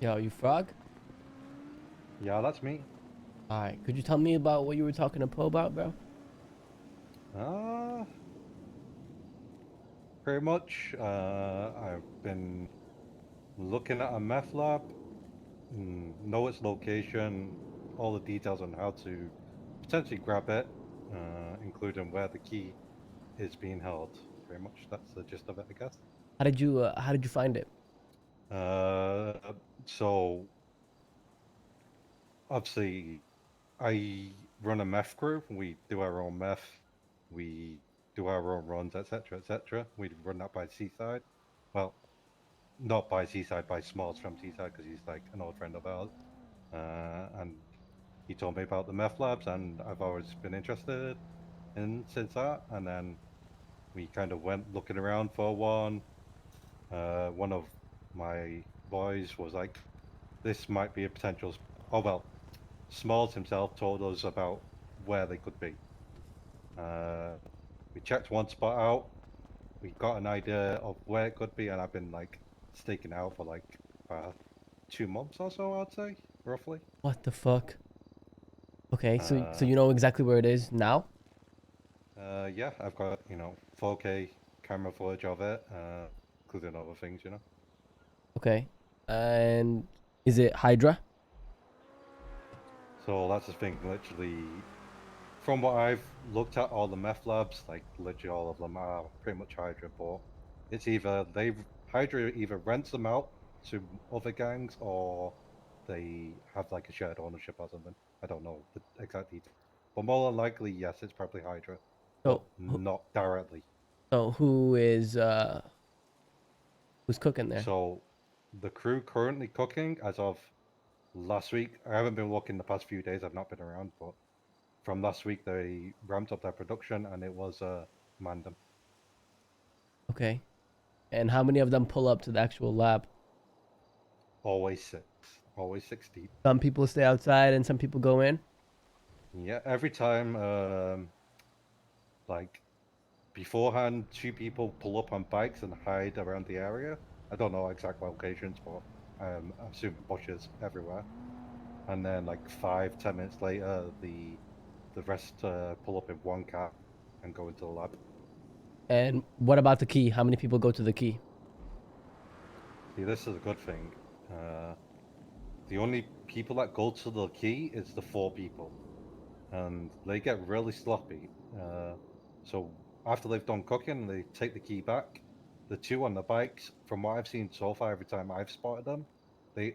Yo, you frog? Yeah, that's me. Alright, could you tell me about what you were talking to Poe about, bro? Uh, Pretty much. I've been looking at a meth lab, know its location, all the details on how to potentially grab it, including where the key is being held. Pretty much, that's the gist of it, I guess. How did you find it? Uh, so obviously, I run a meth crew. We do our own meth. We do our own runs, etc., etc. We run that by Seaside. Well, not by Seaside, by Smalls from Seaside, because he's like an old friend of ours. And he told me about the meth labs, and I've always been interested in since that. And then we kind of went looking around for one. One of my boys was like, "This might be a potential." Oh well, Smalls himself told us about where they could be. Uh, we checked one spot out. We got an idea of where it could be, and I've been like staking out for like 2 months or so, I'd say, roughly. What the fuck? Okay, so Uh, you know exactly where it is now? yeah, I've got 4K camera footage of it, including other things. Okay. And is it Hydra? So that's the thing. Literally, from what I've looked at, all the meth labs, like literally all of them are pretty much Hydra, but it's either Hydra either rents them out to other gangs or they have like a shared ownership or something. I don't know the exact details, but more than likely, yes, it's probably Hydra, but So not directly. who's cooking there? So the crew currently cooking as of last week. I haven't been working the past few days. I've not been around, but from last week they ramped up their production and it was Mandem. Okay. And how many of them pull up to the actual lab? Always six, always six deep. Some people stay outside and some people go in. Yeah, every time, like beforehand, two people pull up on bikes and hide around the area. I don't know exact locations, but I assume bushes everywhere. And then like 5, 10 minutes later, the rest pull up in one car and go into the lab. And what about the key? How many people go to the key? See, this is a good thing. Uh, the only people that go to the key is the four people, and they get really sloppy. So after they've done cooking, they take the key back. The two on the bikes, from what I've seen so far, every time I've spotted them,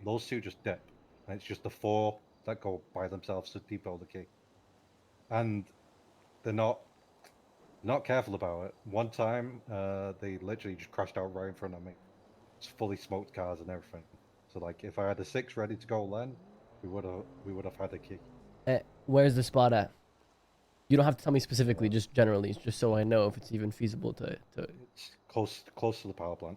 those two just dip, and it's just the four that go by themselves to depot the key, and they're not careful about it. One time, they literally just crashed out right in front of me. It's fully smoked cars and everything. So like, if I had a six ready to go, then we would have had a key. Where's the spot at? You don't have to tell me specifically, just generally, just so I know if it's even feasible to. It's close to the power plant.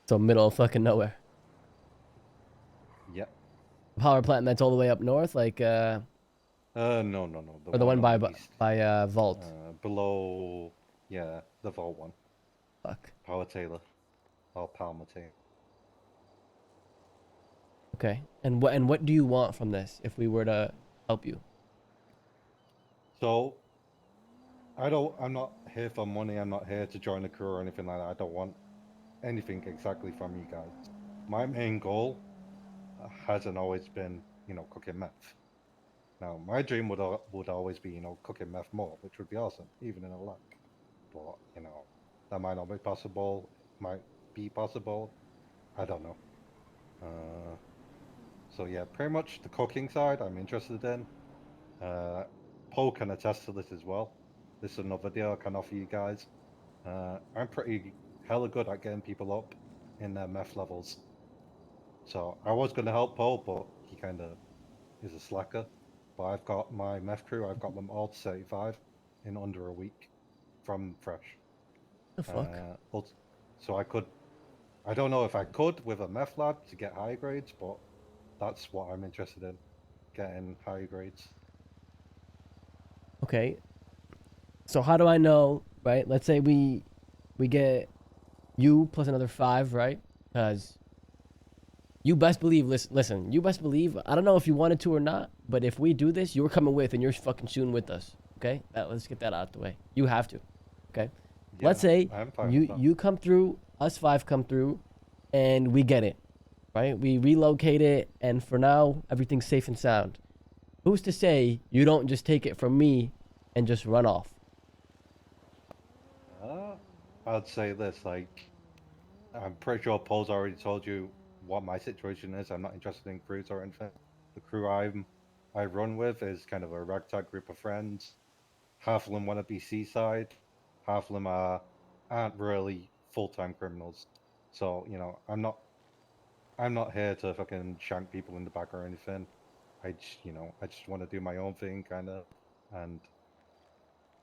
So middle of fucking nowhere. Yep. Power plant that's all the way up north, like No, no, no. The or the one one on by the east, Vault. below. Yeah, the vault one. Fuck. Power Taylor or Palmer Taylor. Okay. And what do you want from this if we were to help you? So I'm not here for money. I'm not here to join the crew or anything like that. I don't want anything exactly from you guys. My main goal hasn't always been, cooking meth. Now, my dream would always be, cooking meth more, which would be awesome, even in a lab. But that might not be possible. Might be possible. I don't know. Uh, so yeah, pretty much the cooking side I'm interested in. Uh, Paul can attest to this as well. This is another deal I can offer you guys. I'm pretty hella good at getting people up in their meth levels. So I was going to help Paul, but he kind of is a slacker. But I've got my meth crew. I've got them all to 35 in under a week from fresh. The fuck? But so I could. I don't know if I could with a meth lab to get high grades, but that's what I'm interested in, getting high grades. Okay. So how do I know, right? Let's say we get You plus another 5, right? Because you best believe, listen, you best believe, I don't know if you wanted to or not, but if we do this, you're coming with and you're fucking shooting with us. Okay? Let's get that out of the way. You have to. Okay? Yeah, Let's no, say I'm fine with you that. you come through, us 5 come through, and we get it. Right? We relocate it, and for now, everything's safe and sound. Who's to say you don't just take it from me and just run off? Uh, I'd say this, like, I'm pretty sure Paul's already told you what my situation is. I'm not interested in crews or anything. The crew I run with is kind of a ragtag group of friends. Half of them want to be seaside, half of them aren't really full-time criminals. So, I'm not here to fucking shank people in the back or anything. I just want to do my own thing, kind of. And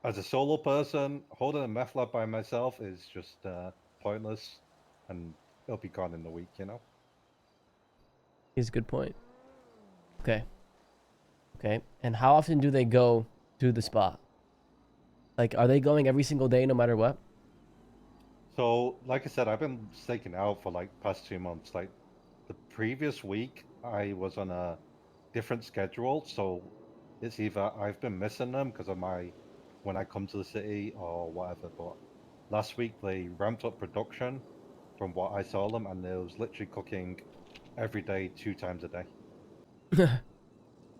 as a solo person, holding a meth lab by myself is just pointless, and it'll be gone in a week, you know? Is a good point. Okay. Okay. And how often do they go to the spot? Like, are they going every single day no matter what? So, like I said, I've been staking out for like past 2 months. Like the previous week, I was on a different schedule, so it's either I've been missing them because of my when I come to the city or whatever. But last week they ramped up production from what I saw them, and they was literally cooking every day, 2 times a day.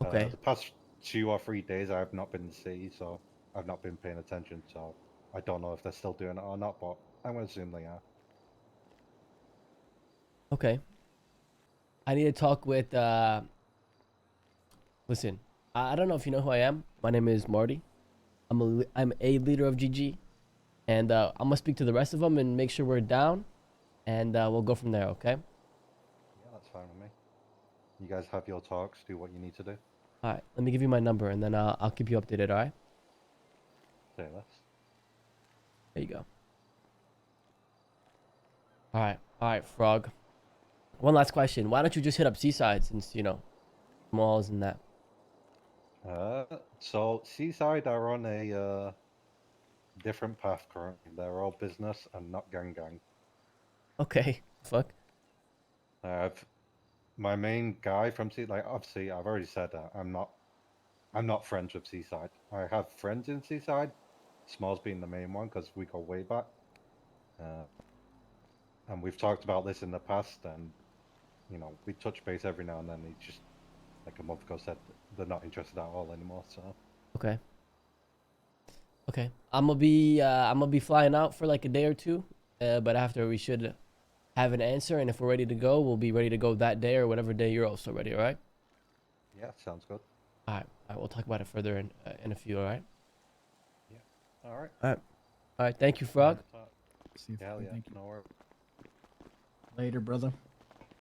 Okay. The past 2 or 3 days, I have not been in the city, so I've not been paying attention. So I don't know if they're still doing it or not, but I'm gonna assume they are. Okay. I need to talk with listen. I don't know if you know who I am. My name is Marty. I'm a leader of GG, and I'm gonna speak to the rest of them and make sure we're down, and we'll go from there. Okay. Yeah, that's fine with me. You guys have your talks, do what you need to do. All right. Let me give you my number, and then I'll keep you updated. All right. Say less. There you go. All right. All right, Frog. One last question. Why don't you just hit up Seaside since malls and that? So Seaside are on a different path currently. They're all business and not gang gang. Okay. Fuck. I've my main guy from Seaside. Like obviously, I've already said that I'm not friends with Seaside. I have friends in Seaside. Smalls being the main one because we go way back. Uh, and we've talked about this in the past, and we touch base every now and then. He just like a month ago said they're not interested at all anymore. So Okay. Okay. I'm gonna be flying out for like a day or two. But after we should have an answer, and if we're ready to go, we'll be ready to go that day or whatever day you're also ready. All right. yeah, sounds good. All right. All right. We'll talk about it further in a few. All right. Yeah, all right. All right. All right. Thank you, Frog. See you. Hell yeah, Thank you. no worries. Later, brother.